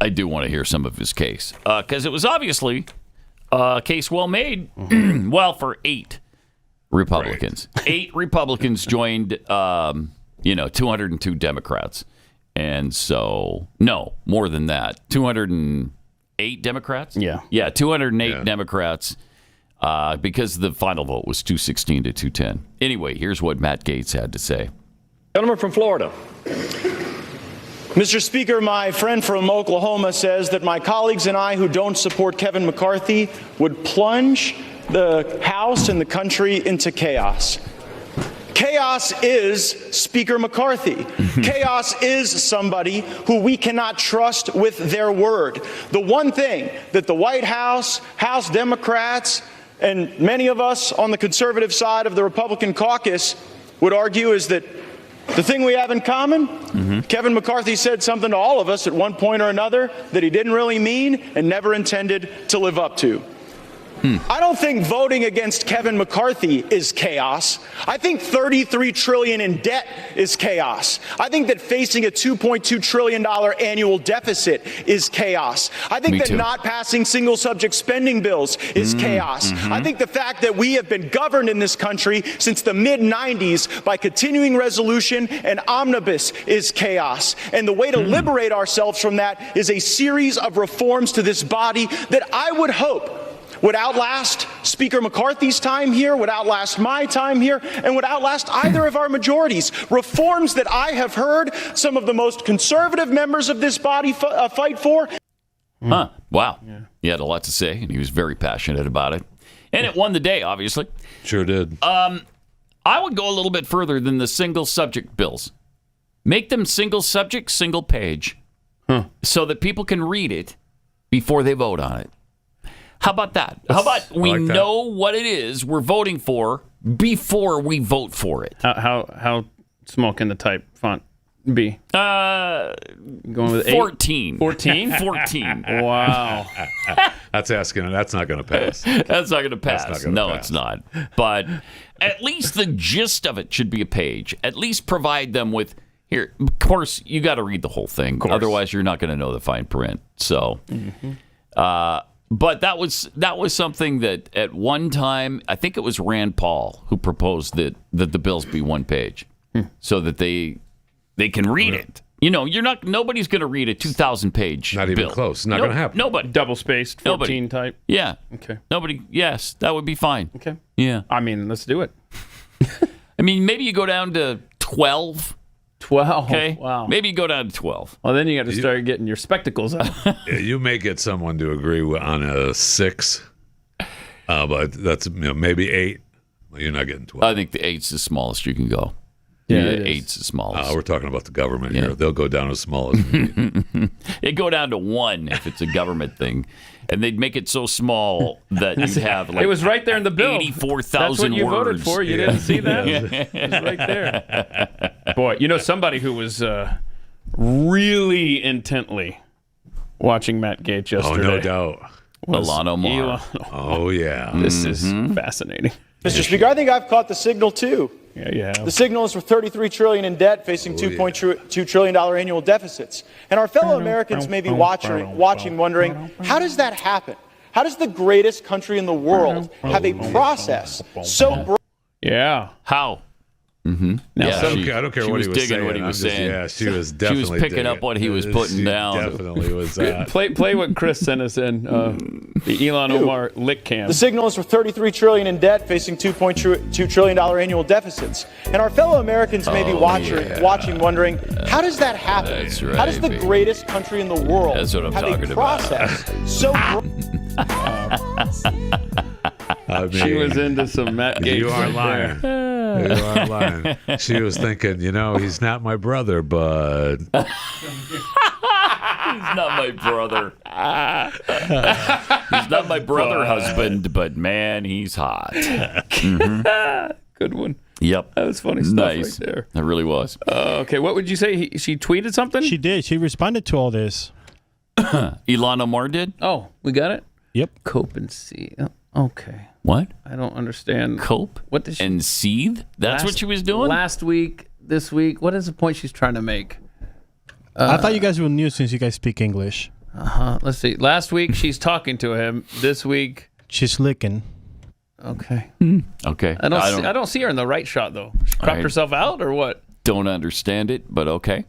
I do want to hear some of his case because it was obviously a case well made. Well, for 8 Republicans. Right. 8 Republicans joined, 202 Democrats. And so, no, more than that. 208 Democrats? Yeah, 208 Democrats because the final vote was 216 to 210. Anyway, here's what Matt Gaetz had to say. Gentleman from Florida. Mr. Speaker, my friend from Oklahoma says that my colleagues and I who don't support Kevin McCarthy would plunge the House and the country into chaos. Chaos is Speaker McCarthy. Chaos is somebody who we cannot trust with their word. The one thing that the White House, House Democrats, and many of us on the conservative side of the Republican caucus would argue is that the thing we have in common, Kevin McCarthy said something to all of us at one point or another that he didn't really mean and never intended to live up to. I don't think voting against Kevin McCarthy is chaos. I think $33 trillion in debt is chaos. I think that facing a $2.2 trillion annual deficit is chaos. I think that not passing single subject spending bills is chaos. I think the fact that we have been governed in this country since the mid-90s by continuing resolution and omnibus is chaos. And the way to liberate ourselves from that is a series of reforms to this body that I would hope would outlast Speaker McCarthy's time here, would outlast my time here, and would outlast either of our majorities. Reforms that I have heard some of the most conservative members of this body fight for. Wow. Yeah. He had a lot to say, and he was very passionate about it. And it won the day, obviously. Sure did. I would go a little bit further than the single subject bills. Make them single subject, single page, so that people can read it before they vote on it. How about that? How about we know what it is we're voting for before we vote for it? How small can the type font be? Going with 14. 14? 14. Wow. That's asking. That's not going to pass. That's not going to pass. No, it's not. But at least the gist of it should be a page. At least provide them with, here, of course, you got to read the whole thing. Otherwise, you're not going to know the fine print. So, but that was something that at one time, I think it was Rand Paul who proposed that the bills be one page so that they can read it. You know, nobody's going to read a 2,000-page bill. Not even close. Not going to happen. Nobody. Double-spaced, 14 type. Yeah. Okay. Nobody. Yes, that would be fine. Okay. Yeah. I mean, let's do it. I mean, maybe you go down to 12. 12. Okay. Wow. Maybe you go down to 12. Well, then you got to start getting your spectacles out. Yeah, you may get someone to agree on a 6, but that's maybe 8. Well, you're not getting 12. I think the 8's the smallest you can go. Yeah, 8's the smallest. We're talking about the government here. They'll go down as small as It'd go down to 1 if it's a government thing. And they'd make it so small that you'd have like it was right there in the bill. 84,000 That's what you words. voted for. You didn't see that? It was right there. Boy, somebody who was really intently watching Matt Gaetz yesterday. Oh, no doubt. Ilhan Omar. Oh, yeah. This is fascinating. Mr. Speaker, I think I've caught the signal, too. Yeah, you have. The signal is for $33 trillion in debt, facing $2.2 trillion annual deficits. And our fellow Americans may be watching, wondering, how does that happen? How does the greatest country in the world have a process so broad? Yeah. How? Now, I don't care what he was saying. What he was saying. Yeah, she was definitely she was picking up what he was putting down. Definitely was. Play what Chris sent us in. The Ilhan Omar LICK cam. The signal is for $33 trillion in debt, facing $2.2 trillion annual deficits. And our fellow Americans may be watching, wondering, how does that happen? That's right, how does the greatest country in the world have a process so she was into some Matt Gaetz. You are lying. You are lying. She was thinking, he's not my brother, but he's not my brother. He's not my brother husband, but man, he's hot. Good one. Yep. That was funny stuff right there. That really was. Okay, what would you say? She tweeted something? She did. She responded to all this. Ilhan Omar did? Oh, we got it? Yep. Cope and see. Okay. What? I don't understand. Cope? What did she... And seethe? That's what she was doing? Last week, this week. What is the point she's trying to make? I thought you guys were new since you guys speak English. Let's see. Last week she's talking to him. This week She's licking. Okay. Okay. I don't see her in the right shot though. She cropped herself out or what? Don't understand it, but okay.